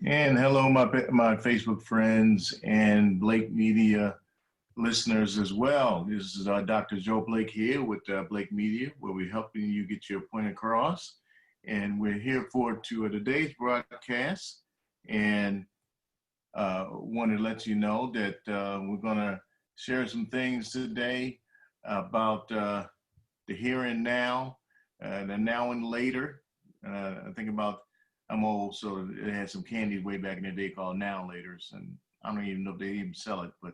And hello, my Facebook friends and Blake Media listeners as well. This is Dr. Joe Blake here with Blake Media, where we're helping you get your point across. And we're here for today's broadcast. And want to let you know that we're going to share some things today about the here and now, the now and later. I think about I'm old, so it had some candy way back in the day called Now Laters, and I don't even know if they even sell it, but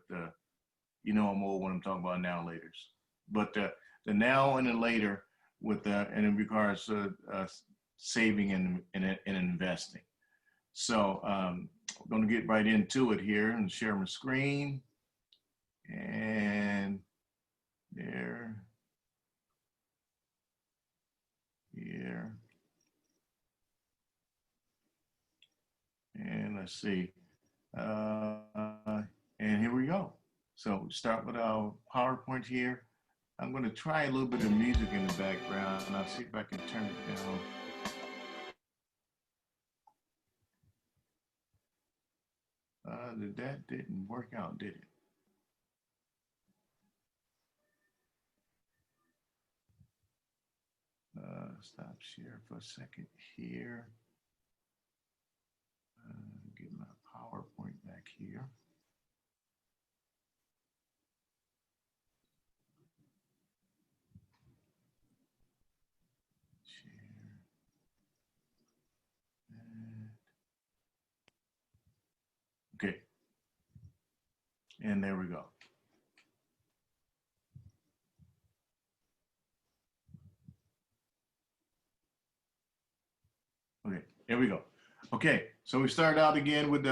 you know I'm old when I'm talking about Now Laters. But the now and the later with and in regards to saving and investing. So I'm going to get right into it here and share my screen. And there, here. And let's see. And here we go. So start with our PowerPoint here. I'm going to try a little bit of music in the background, and I'll see if I can turn it down. That didn't work out, did it? Stop share for a second here. Get my PowerPoint back here. Share. Okay. And there we go. Okay, here we go. Okay, so we start out again with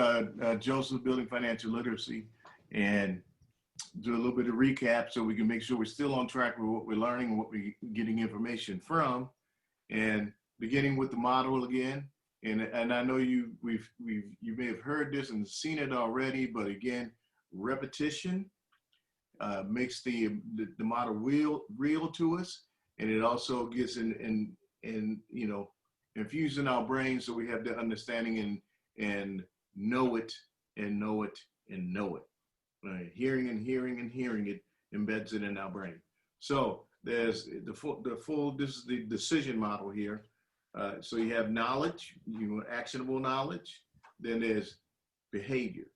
Joseph Building Financial Literacy and do a little bit of recap so we can make sure we're still on track with what we're learning and what we're getting information from. And beginning with the model again. And I know you may have heard this and seen it already, but again, repetition makes the model real to us, and it also gets in you know, infused in our brains so we have the understanding and know it and know it and know it. Right? Hearing and hearing and hearing it embeds it in our brain. So there's the full this is the decision model here. So you have knowledge, actionable knowledge, then there's behavior.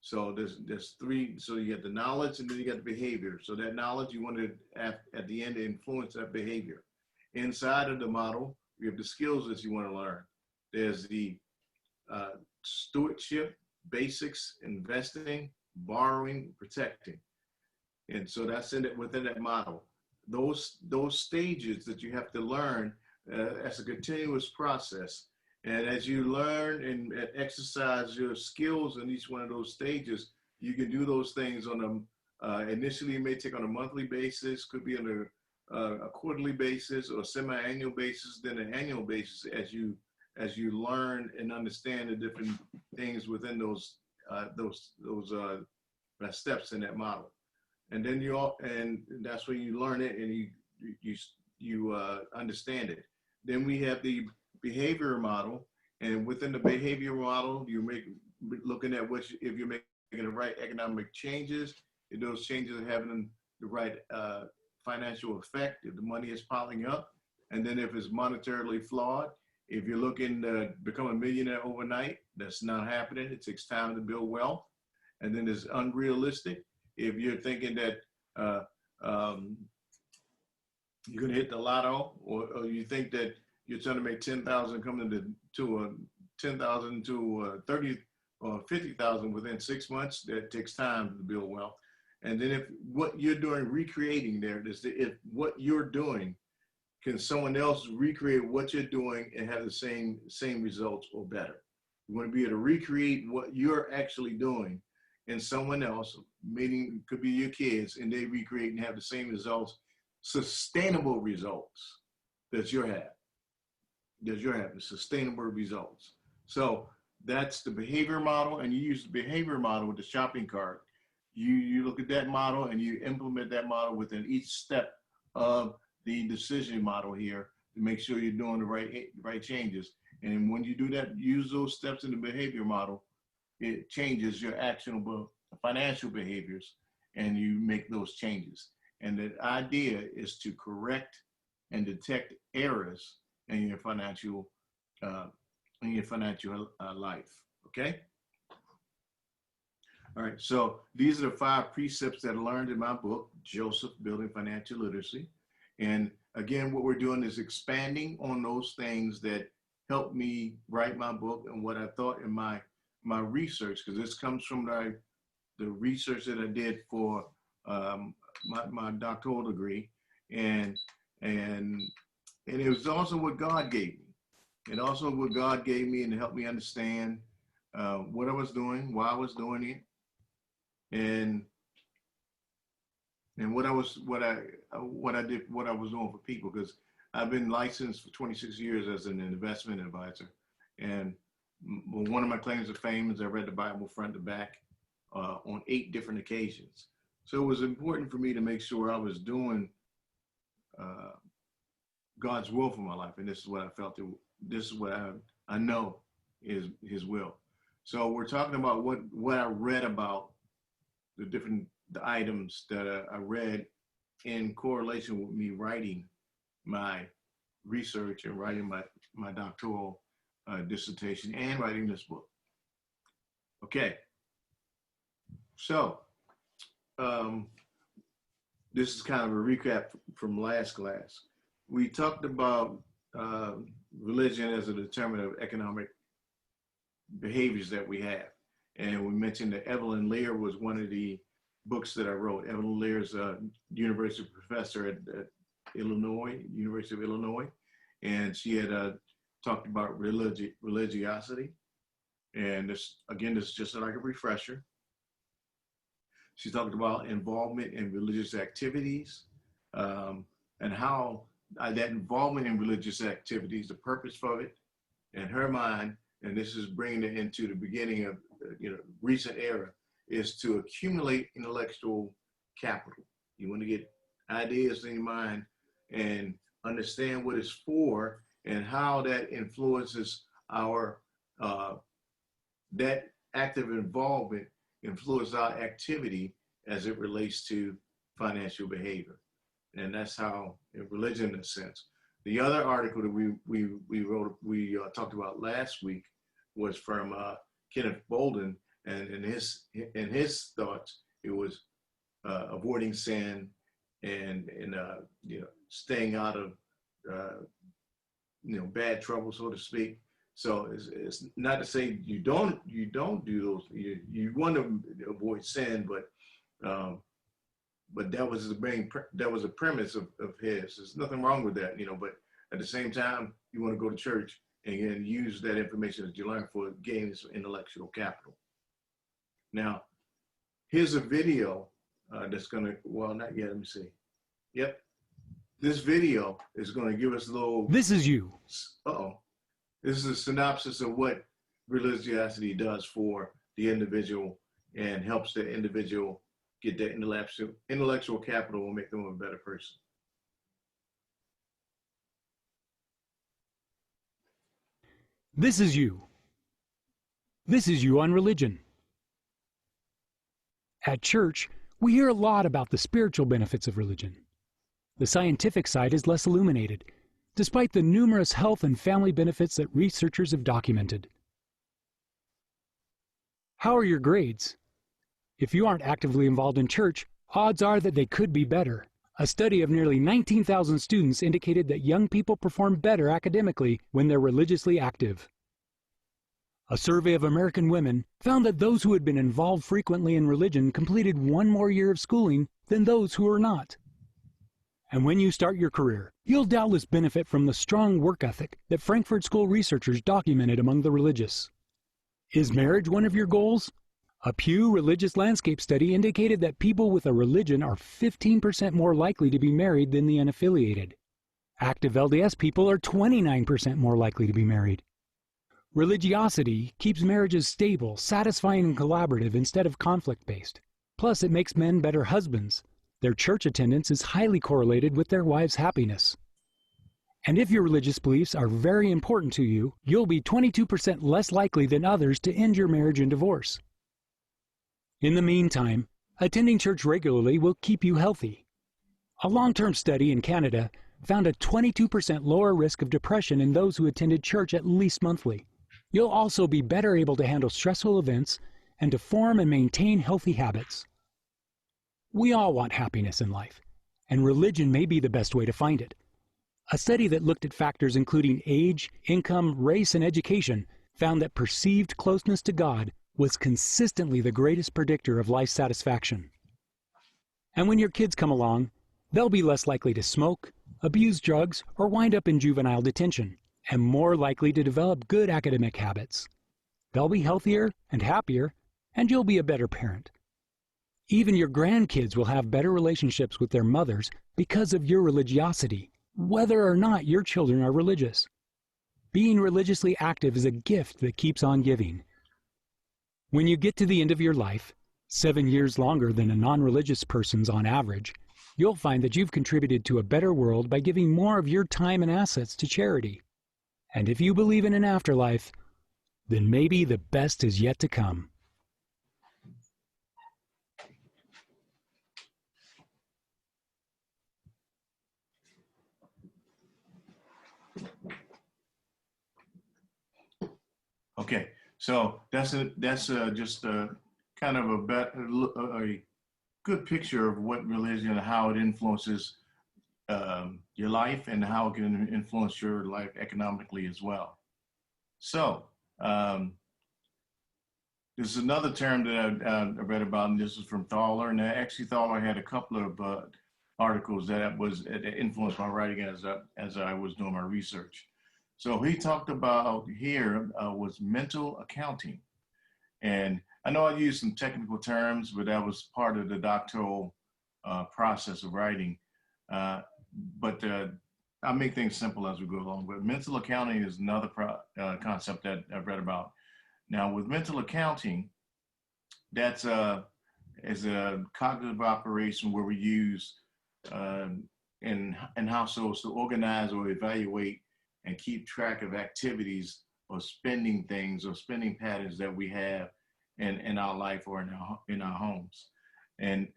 So there's three, so you get the knowledge and then you got the behavior. So that knowledge you want to, at the end, influence that behavior. Inside of the model, you have the skills that you want to learn. There's the stewardship, basics, investing, borrowing, protecting. And so that's within that model. Those stages that you have to learn as a continuous process. And as you learn and exercise your skills in each one of those stages, you can do those things on initially it may take on a monthly basis, could be on a quarterly basis or semi-annual basis, then an annual basis as you learn and understand the different things within those steps in that model. And then and that's when you learn it and you understand it. Then we have the behavior model, and within the behavior model, you're looking at if you're making the right economic changes, if those changes are having the right financial effect, if the money is piling up, and then if it's monetarily flawed, if you're looking to become a millionaire overnight, that's not happening. It takes time to build wealth. And then it's unrealistic. If you're thinking that you're going to hit the lotto, or you think that you're trying to make 10,000 coming to 10,000 to 30 or 50,000 within 6 months, that takes time to build wealth. And then if what you're doing, recreating if what you're doing, can someone else recreate what you're doing and have the same results or better? You want to be able to recreate what you're actually doing and someone else, meaning could be your kids, and they recreate and have the same results, sustainable results that you're having, sustainable results. So that's the behavior model, and you use the behavior model with the shopping cart. You look at that model and you implement that model within each step of the decision model here to make sure you're doing the right changes. And when you do that, use those steps in the behavior model, it changes your actionable financial behaviors and you make those changes. And the idea is to correct and detect errors in your financial life. Okay. All right. So these are the 5 precepts that I learned in my book, Joseph Building Financial Literacy. And again, what we're doing is expanding on those things that helped me write my book and what I thought in my research, because this comes from the research that I did for my doctoral degree, and it was also what God gave me, and also what God gave me and helped me understand what I was doing, why I was doing it, and what I was doing for people, because I've been licensed for 26 years as an investment advisor, and one of my claims of fame is I read the Bible front to back on 8 different occasions. So it was important for me to make sure I was doing God's will for my life, and this is what I felt. This is what I know is His will. So we're talking about what I read about the items that I read in correlation with me writing my research and writing my doctoral dissertation and writing this book. Okay, so this is kind of a recap from last class. We talked about religion as a determinant of economic behaviors that we have. And we mentioned that Evelyn Lear was one of the books that I wrote. Evelyn Lear is a university professor at University of Illinois. And she had talked about religiosity. And this is just like a refresher. She talked about involvement in religious activities and how that involvement in religious activities, the purpose for it, in her mind, and this is bringing it into the beginning of recent era, is to accumulate intellectual capital. You want to get ideas in your mind and understand what it's for and how that influences our that active involvement influences our activity as it relates to financial behavior. And that's how in religion, in a sense. The other article that we talked about last week was from Kenneth Bolden, and in his thoughts, it was avoiding sin and staying out of bad trouble, so to speak. So it's not to say you don't do those. You want to avoid sin, but that was a premise of his. There's nothing wrong with that, but at the same time, you want to go to church and use that information that you learn for gaining some intellectual capital. Now, here's a video that's gonna, well, not yet, let me see. Yep, this video is gonna give us a little. This is you. This is a synopsis of what religiosity does for the individual and helps the individual get that intellectual capital and make them a better person. This is you. This is you on religion. At church, we hear a lot about the spiritual benefits of religion. The scientific side is less illuminated, despite the numerous health and family benefits that researchers have documented. How are your grades? If you aren't actively involved in church, odds are that they could be better. A study of nearly 19,000 students indicated that young people perform better academically when they're religiously active. A survey of American women found that those who had been involved frequently in religion completed 1 more year of schooling than those who were not. And when you start your career, you'll doubtless benefit from the strong work ethic that Frankfurt School researchers documented among the religious. Is marriage one of your goals? A Pew Religious Landscape study indicated that people with a religion are 15% more likely to be married than the unaffiliated. Active LDS people are 29% more likely to be married. Religiosity keeps marriages stable, satisfying, and collaborative instead of conflict-based. Plus, it makes men better husbands. Their church attendance is highly correlated with their wives' happiness. And if your religious beliefs are very important to you, you'll be 22% less likely than others to end your marriage in divorce. In the meantime, attending church regularly will keep you healthy. A long-term study in Canada found a 22% lower risk of depression in those who attended church at least monthly. You'll also be better able to handle stressful events and to form and maintain healthy habits. We all want happiness in life, and religion may be the best way to find it. A study that looked at factors including age, income, race, and education found that perceived closeness to God was consistently the greatest predictor of life satisfaction. And when your kids come along, they'll be less likely to smoke, abuse drugs, or wind up in juvenile detention, and more likely to develop good academic habits. They'll be healthier and happier, and you'll be a better parent. Even your grandkids will have better relationships with their mothers because of your religiosity, whether or not your children are religious. Being religiously active is a gift that keeps on giving. When you get to the end of your life, 7 years longer than a non-religious person's on average, you'll find that you've contributed to a better world by giving more of your time and assets to charity. And if you believe in an afterlife, then maybe the best is yet to come. Okay, so that's just a kind of a good picture of what religion and how it influences your life and how it can influence your life economically as well. So this is another term that I read about, and this is from Thaler. And actually, Thaler had a couple of articles that influenced my writing as I was doing my research. So he talked about here was mental accounting. And I know I used some technical terms, but that was part of the doctoral process of writing. But I'll make things simple as we go along. But mental accounting is another concept that I've read about. Now, with mental accounting, that's is a cognitive operation where we use in households to organize or evaluate and keep track of activities or spending things or spending patterns that we have in our life or in our homes. And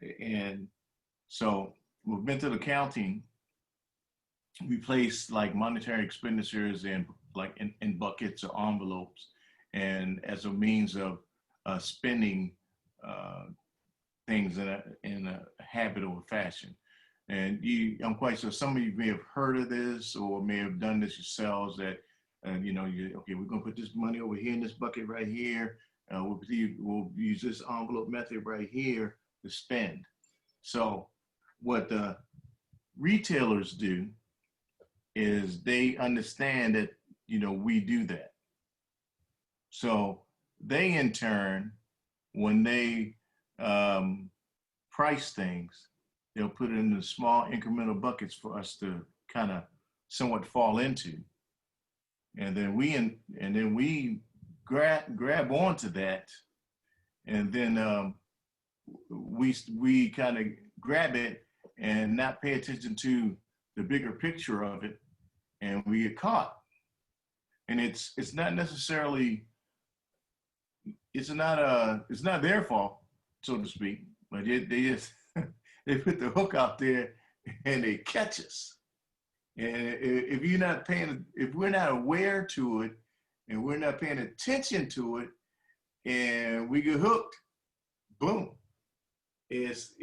so with mental accounting, we place like monetary expenditures in buckets or envelopes, and as a means of spending things in a habitual fashion. And I'm quite sure some of you may have heard of this or may have done this yourselves, that okay, we're gonna put this money over here in this bucket right here. We'll use this envelope method right here to spend. So what the retailers do is they understand that, we do that. So they in turn, when they price things, they'll put it in the small incremental buckets for us to kind of somewhat fall into. And then we grab onto that, and then we kind of grab it and not pay attention to the bigger picture of it, and we get caught. And it's not necessarily, it's not their fault, so to speak, but they just they put the hook out there and they catch us. And if we're not aware to it and we're not paying attention to it and we get hooked, boom. It's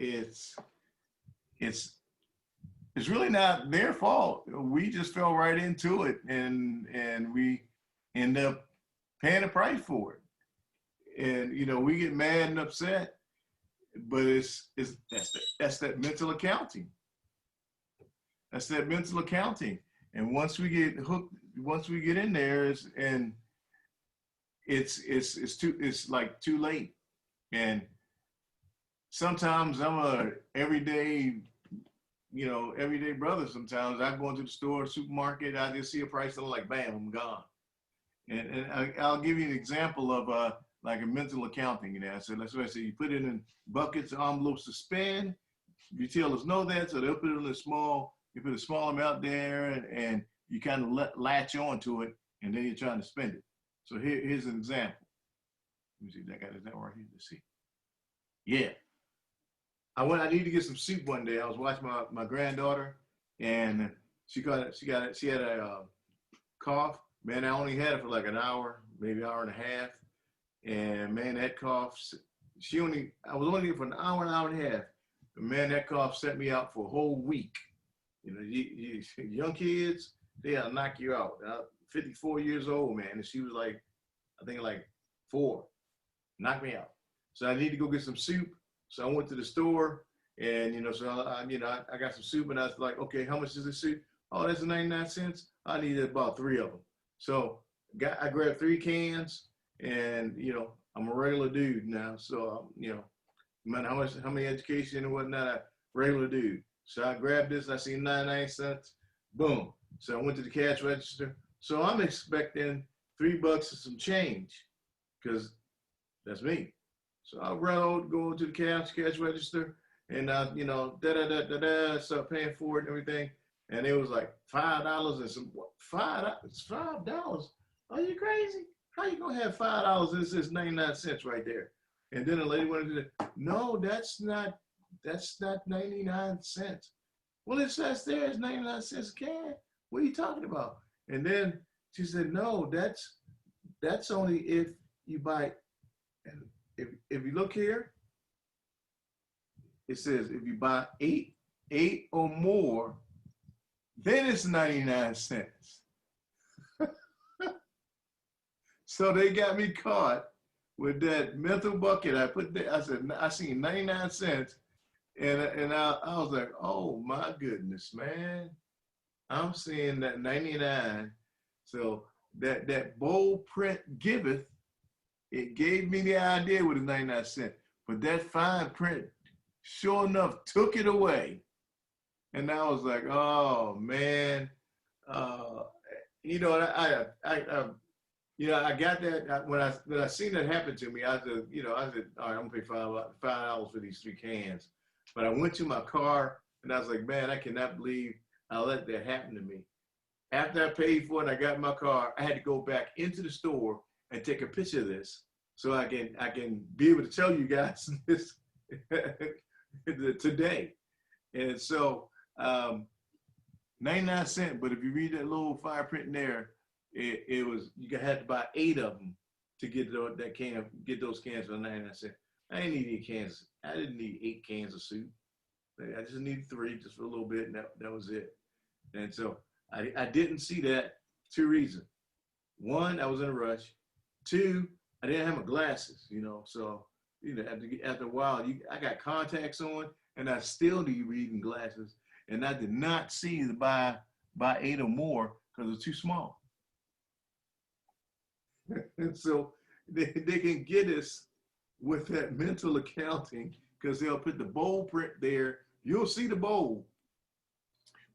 really not their fault. We just fell right into it, and we end up paying a price for it. And we get mad and upset, but that's that mental accounting. That's that mental accounting. And once we get hooked, once we get in there, it's like too late. And sometimes I'm a everyday brother. Sometimes I go into the store, supermarket, I just see a price and I'm like, bam, I'm gone. And I'll give you an example of like a mental accounting. So that's why I say you put it in buckets, envelopes to spend. Retailers know that, so they'll put it in you put a small amount there, and you kind of latch on to it, and then you're trying to spend it. So here's an example. Let me see, I got that right here. Let's see. Yeah. I need to get some soup one day. I was watching my granddaughter, and she had a cough. Man, I only had it for like an hour, maybe an hour and a half. And man, that cough, I was only here for an hour and a half. But man, that cough set me out for a whole week. You know, young kids, they'll knock you out. 54 years old, man. And she was like, I think like 4, knocked me out. So I need to go get some soup. So I went to the store, and, you know, so I got some soup, and I was like, okay, how much is this soup? Oh, that's 99 cents. I needed about 3 of them. So I grabbed 3 cans, and, you know, I'm a regular dude now. So, you know, no matter how many education and whatnot, I'm a regular dude. So I grabbed this, I see 99 cents, boom. So I went to the cash register. So I'm expecting $3 and some change, because that's me. So I go to the cash register, and you know, start paying for it and everything. And it was like $5 and some $5. Are you crazy? How you gonna have $5? This is 99 cents right there. And then the lady wanted to, no, that's not 99 cents. Well, it says there is 99 cents a can. What are you talking about? And then she said, no, that's only if you buy. And if you look here, it says if you buy eight or more, then it's 99 cents. So they got me caught with that mental bucket. I said, I seen 99 cents, and I was like, oh my goodness, man. I'm seeing that 99. So that bold print giveth, it gave me the idea with the 99 cents, but that fine print, sure enough, took it away. And I was like, oh man, you know, I got that when I seen that happen to me. I said, all right, I'm gonna pay $5 for these 3 cans. But I went to my car, and I was like, man, I cannot believe I let that happen to me. After I paid for it, I got in my car. I had to go back into the store and take a picture of this, so I can be able to tell you guys this today. And so 99 cents, but if you read that little fine print in there, it was, you had to buy 8 of them to get those cans for 99 cents. I didn't need 8 cans. I didn't need 8 cans of soup. I just needed 3 just for a little bit, and that was it. And so I didn't see that for 2 reasons. 1, I was in a rush. 2, I didn't have my glasses, you know. So, you know, after a while, I got contacts on, and I still need reading glasses. And I did not see the buy 8 or more because it's too small. And so they can get us with that mental accounting, because they'll put the bold print there. You'll see the bold,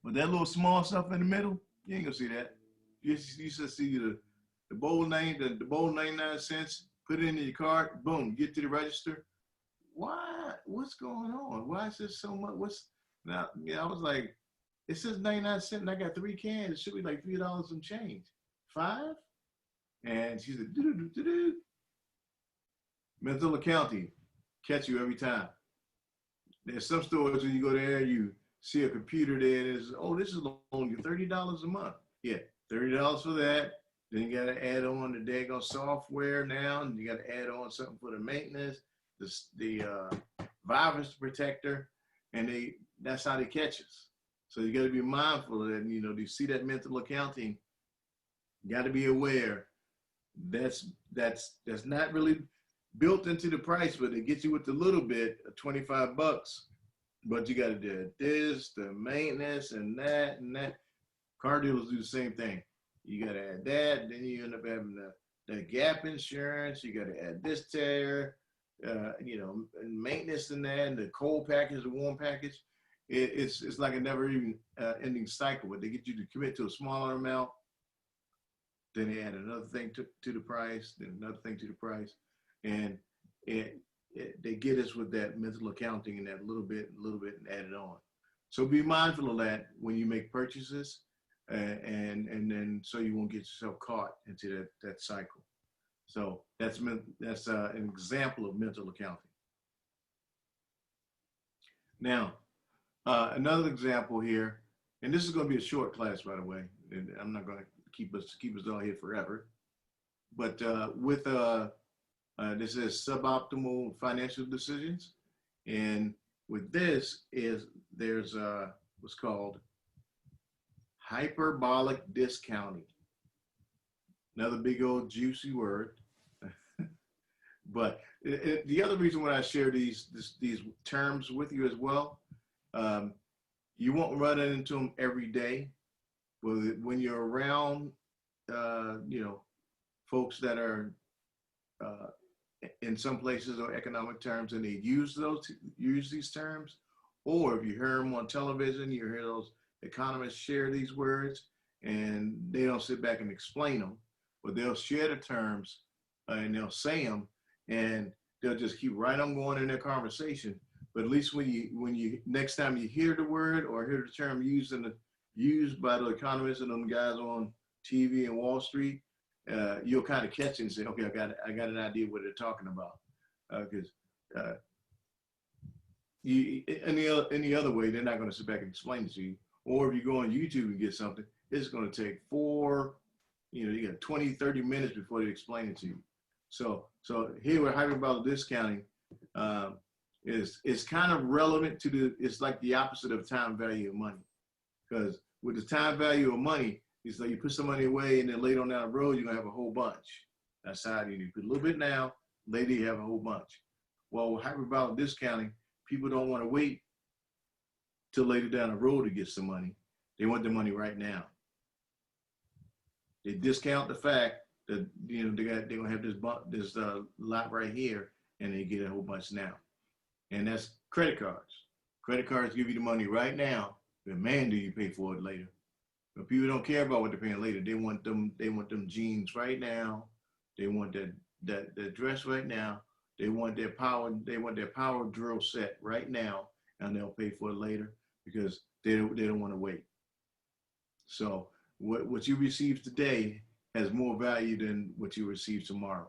but that little small stuff in the middle, you ain't gonna see that. You just see the bold name, the bold 99 cents. Put it in your card. Boom, get to the register. Why? What's going on? Why is this so much? Now? Yeah, I was like, it says 99 cents, and I got 3 cans. It should be like $3 and change. 5? And she said, do. Mental accounting, catch you every time. There's some stores when you go there, you see a computer there, and it's, oh, this is only $30 a month. Yeah, $30 for that. Then you got to add on the daggone software now, and you got to add on something for the maintenance, the virus protector, and that's how they catch us. So you got to be mindful of that. And, you know, you see that mental accounting, you got to be aware. That's not really built into the price, but it gets you with a little bit of $25. But you got to do this, the maintenance, and that. Car dealers do the same thing. You got to add that, and then you end up having the gap insurance. You got to add this tear, you know, and maintenance and that, and the cold package, the warm package. It's like a never even ending cycle. But they get you to commit to a smaller amount, then they add another thing to the price, then another thing to the price, and they get us with that mental accounting and that little bit, and add it on. So be mindful of that when you make purchases. and then so you won't get yourself caught into that cycle. So that's an example of mental accounting. Now, another example here, and this is going to be a short class, by the way. And I'm not going to keep us all here forever. But with this is suboptimal financial decisions, and with this there's what's called hyperbolic discounting. Another big old juicy word. But the other reason why I share these terms with you as well, you won't run into them every day, but when you're around, folks that are in some places or economic terms and they use these terms, or if you hear them on television, you hear those economists share these words, and they don't sit back and explain them, but they'll share the terms and they'll say them, and they'll just keep right on going in their conversation. But at least when you next time you hear the word or hear the term used by the economists and them guys on TV and Wall Street, you'll kind of catch it and say, okay, I got an idea what they're talking about. Because any other way, they're not going to sit back and explain it to you. Or if you go on YouTube and get something, it's going to take you got 20, 30 minutes before they explain it to you. So here with hyperbolic discounting, is kind of relevant to it's like the opposite of time value of money. Because with the time value of money, it's like you put some money away and then later on down the road, you're gonna have a whole bunch. That's how you put a little bit now, later you have a whole bunch. Well, with hyperbolic discounting, people don't want to wait till later down the road to get some money. They want the money right now. They discount the fact that they're gonna have this lot right here, and they get a whole bunch now. And that's credit cards. Credit cards give you the money right now, but man, do you pay for it later. But people don't care about what they're paying later. They want them jeans right now. They want that dress right now. They want their power drill set right now, and they'll pay for it later because they don't want to wait. So what you receive today has more value than what you receive tomorrow.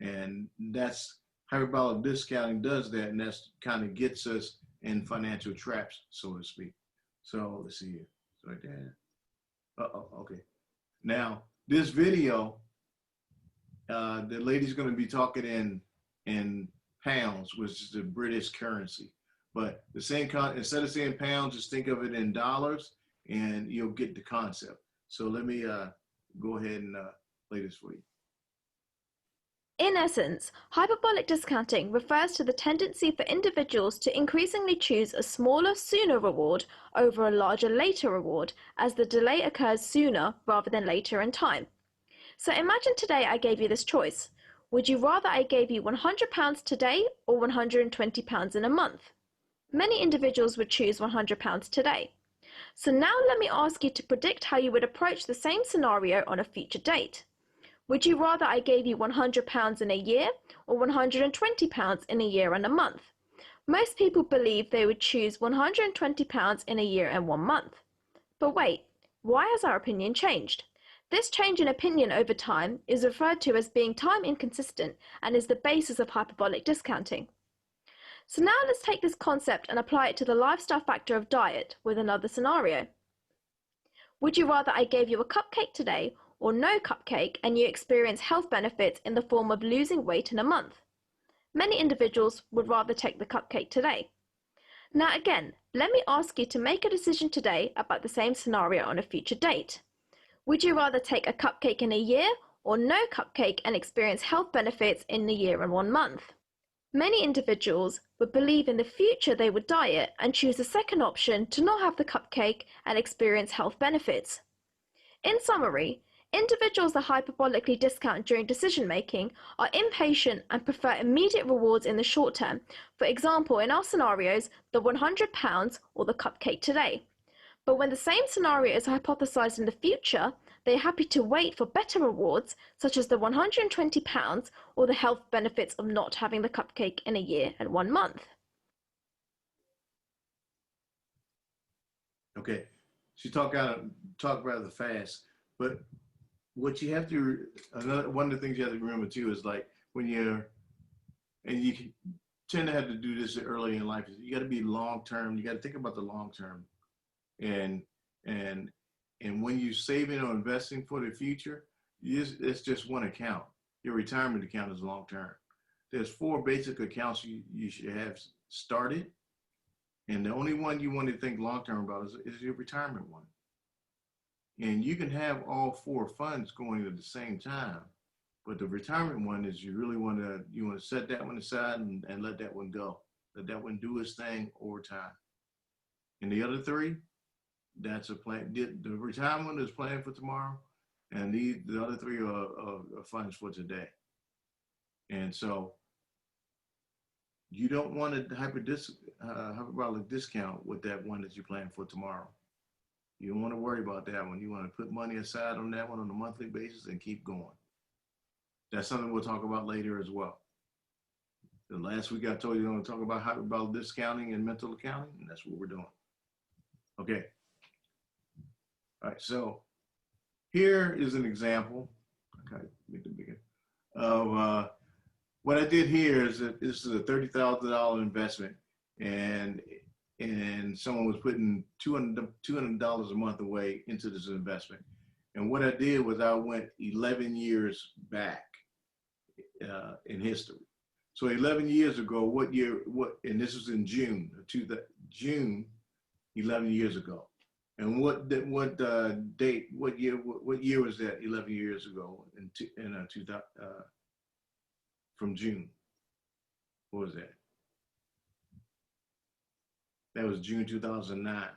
And that's hyperbolic discounting does that, and that's kind of gets us in financial traps, so to speak. So let's see here. It's right there. Okay. Now this video, the lady's going to be talking in pounds, which is the British currency. But the same instead of saying pounds, just think of it in dollars, and you'll get the concept. So let me go ahead and play this for you. In essence, hyperbolic discounting refers to the tendency for individuals to increasingly choose a smaller, sooner reward over a larger, later reward, as the delay occurs sooner rather than later in time. So imagine today I gave you this choice. Would you rather I gave you £100 today or £120 in a month? Many individuals would choose £100 today. So now let me ask you to predict how you would approach the same scenario on a future date. Would you rather I gave you £100 in a year or £120 in a year and a month? Most people believe they would choose £120 in a year and 1 month. But wait, why has our opinion changed? This change in opinion over time is referred to as being time inconsistent and is the basis of hyperbolic discounting. So now let's take this concept and apply it to the lifestyle factor of diet with another scenario. Would you rather I gave you a cupcake today or no cupcake and you experience health benefits in the form of losing weight in a month? Many individuals would rather take the cupcake today. Now again, let me ask you to make a decision today about the same scenario on a future date. Would you rather take a cupcake in a year or no cupcake and experience health benefits in a year and 1 month? Many individuals would believe in the future they would diet and choose the second option to not have the cupcake and experience health benefits. In summary, individuals that hyperbolically discount during decision making are impatient and prefer immediate rewards in the short term. For example, in our scenarios, the £100 or the cupcake today. But when the same scenario is hypothesized in the future, they are happy to wait for better rewards, such as the £120 or the health benefits of not having the cupcake in a year and 1 month. Okay, she talked rather fast, but what you have to, one of the things you have to remember too is like when and you can tend to have to do this early in life, you got to be long-term. You got to think about the long-term. And, and, and when you're saving or investing for the future, it's just one account. Your retirement account is long-term. There's 4 basic accounts you should have started. And the only one you want to think long-term about is your retirement one. And you can have all 4 funds going at the same time, but the retirement one is you want to set that one aside and let that one go. Let that one do its thing over time. And the other 3, that's a plan. The retirement one is planned for tomorrow, and the other 3 are funds for today. And so you don't want a hyperbolic discount with that one that you plan for tomorrow. You don't want to worry about that one. You want to put money aside on that one on a monthly basis and keep going. That's something we'll talk about later as well. The last week I told you I'm going to talk about hyperbolic discounting and mental accounting, and that's what we're doing. Okay. All right, so here is an example. Okay, make it bigger. Of what I did here is that this is a $30,000 investment, and someone was putting $200 a month away into this investment. And what I did was I went 11 years back in history. So 11 years ago, and this was in June 11 years ago. And what year was that 11 years ago from June? What was that? That was June 2009.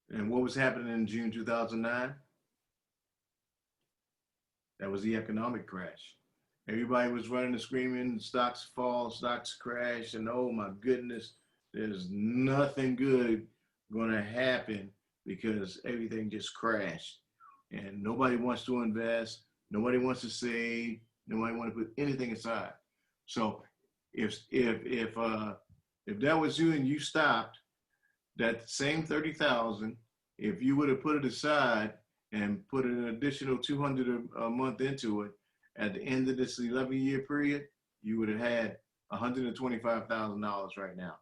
And what was happening in June 2009? That was the economic crash. Everybody was running and screaming, stocks fall, stocks crash, and oh my goodness, there's nothing good going to happen because everything just crashed. And nobody wants to invest, nobody wants to save, nobody wants to put anything aside. So if that was you and you stopped, that same 30,000, if you would have put it aside and put an additional 200 a month into it, at the end of this 11-year period, you would have had $125,000 right now.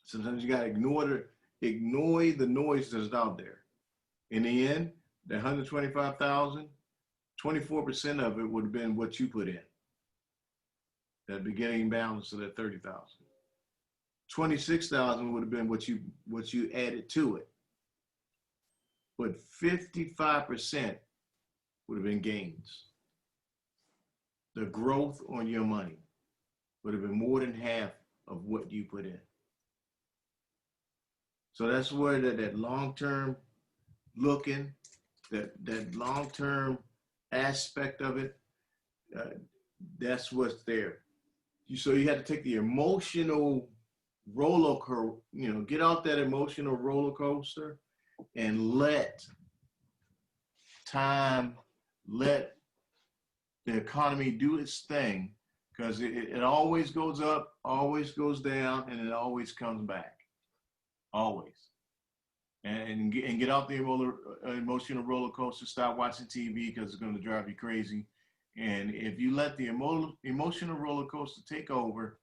Sometimes you got to ignore the noise that's out there. In the end, the 125,000, 24% of it would have been what you put in. That beginning balance of that 30,000. 26,000 would have been what you added to it. But 55% would have been gains. The growth on your money would have been more than half of what you put in. So that's where that long-term looking, that long-term aspect of it, that's what's there. So you had to take the emotional roller coaster, get off that emotional roller coaster and let time, let the economy do its thing, because it always goes up, always goes down, and it always comes back. Always. And get off the emotional roller coaster, stop watching TV because it's going to drive you crazy. And if you let the emotional roller coaster take over,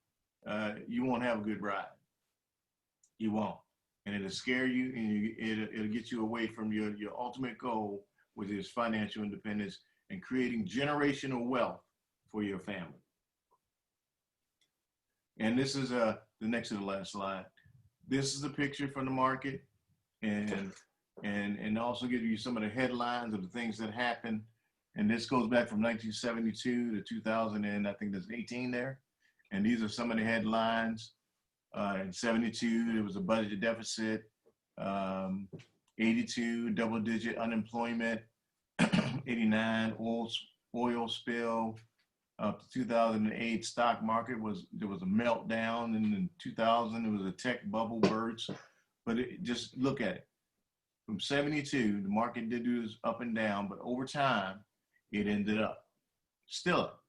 you won't have a good ride. You won't. And it'll scare you, and it'll get you away from your ultimate goal, which is financial independence and creating generational wealth for your family. And this is the next to the last slide. This is a picture from the market, and also give you some of the headlines of the things that happened. And this goes back from 1972 to 2000, and I think there's 18 there. And these are some of the headlines. In 72, there was a budget deficit. 82, double-digit unemployment. 89, oil spill. Up to 2008, stock market there was a meltdown. And in 2000, there was a tech bubble burst. But just look at it. From 72, the market did do this up and down, but over time, it ended up still up.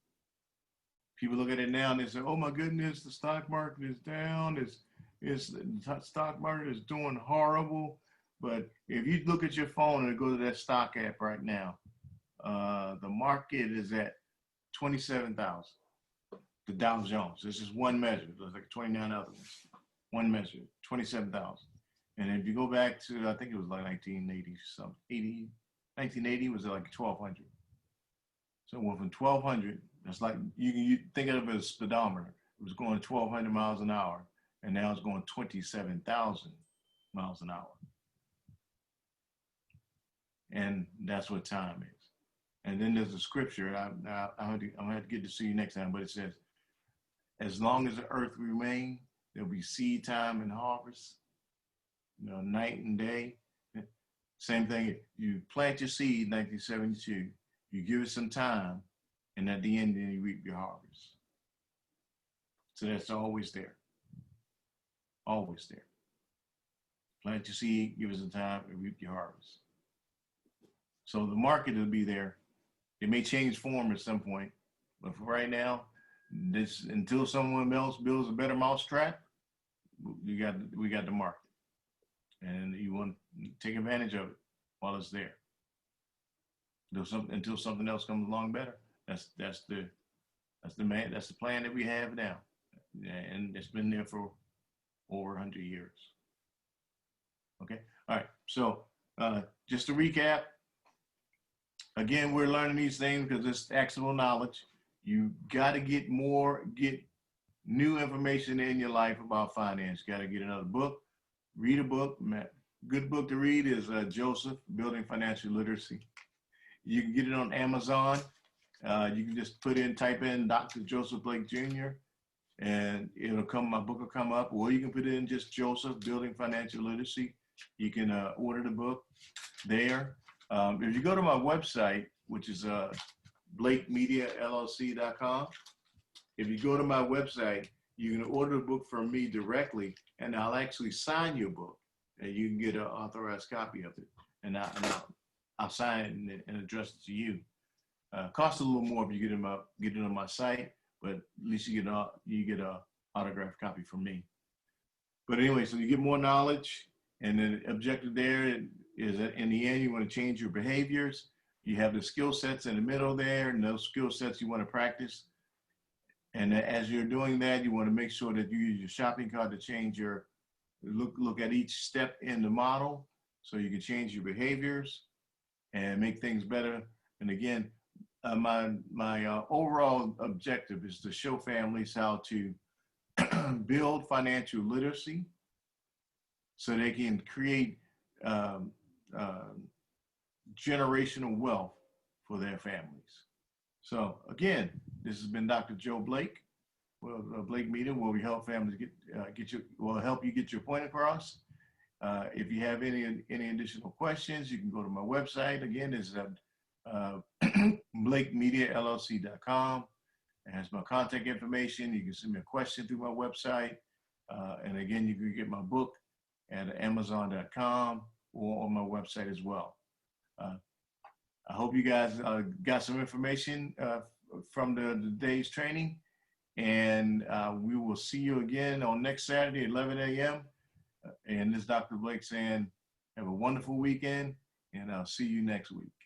People look at it now and they say, oh my goodness, the stock market is down. the stock market is doing horrible. But if you look at your phone and go to that stock app right now, the market is at 27,000. The Dow Jones. This is one measure. There's like 29 other ones. One measure, 27,000. And if you go back to, I think it was like 1980 something, 1980 was like 1,200. So it went from 1,200. That's like you think of it as a speedometer. It was going 1,200 miles an hour, and now it's going 27,000 miles an hour. And that's what time is. And then there's a scripture. I'm gonna have to get to see you next time, but it says, "As long as the earth remains, there'll be seed time and harvest. Night and day." Same thing. You plant your seed in 1972. You give it some time, and at the end, then you reap your harvest. So that's always there. Always there. Plant your seed, give it some time, and reap your harvest. So the market will be there. It may change form at some point, but for right now, until someone else builds a better mousetrap, we got the market, and you want to take advantage of it while it's there. Until something else comes along better. That's the plan that we have now, and it's been there for over 100 years. Okay, all right. So just to recap. Again, we're learning these things because it's actionable knowledge. You got to get new information in your life about finance. Got to get another book, read a book. Good book to read is Joseph, Building Financial Literacy. You can get it on Amazon. You can just type in Dr. Joseph Blake Jr. and my book will come up, or you can put in just Joseph, Building Financial Literacy. You can order the book there. If you go to my website, which is BlakeMediaLLC.com, if you go to my website, you can order the book from me directly, and I'll actually sign your book, and you can get an authorized copy of it, and I'll sign it and address it to you. Costs a little more if you get it on my site, but at least you get a autographed copy from me. But anyway, so you get more knowledge, and the objective there is that in the end, you want to change your behaviors. You have the skill sets in the middle there, and those skill sets you want to practice. And as you're doing that, you want to make sure that you use your shopping cart to change look at each step in the model so you can change your behaviors and make things better. And again, my overall objective is to show families how to build financial literacy so they can create generational wealth for their families. So again, this has been Dr. Joe Blake, Blake Media, where we help families help you get your point across. If you have any additional questions, you can go to my website. Again, it's BlakeMediaLLC.com. It has my contact information. You can send me a question through my website. And again, you can get my book at Amazon.com or on my website as well. I hope you guys got some information from the day's training, and we will see you again on next Saturday at 11 a.m. And this is Dr. Blake saying, have a wonderful weekend, and I'll see you next week.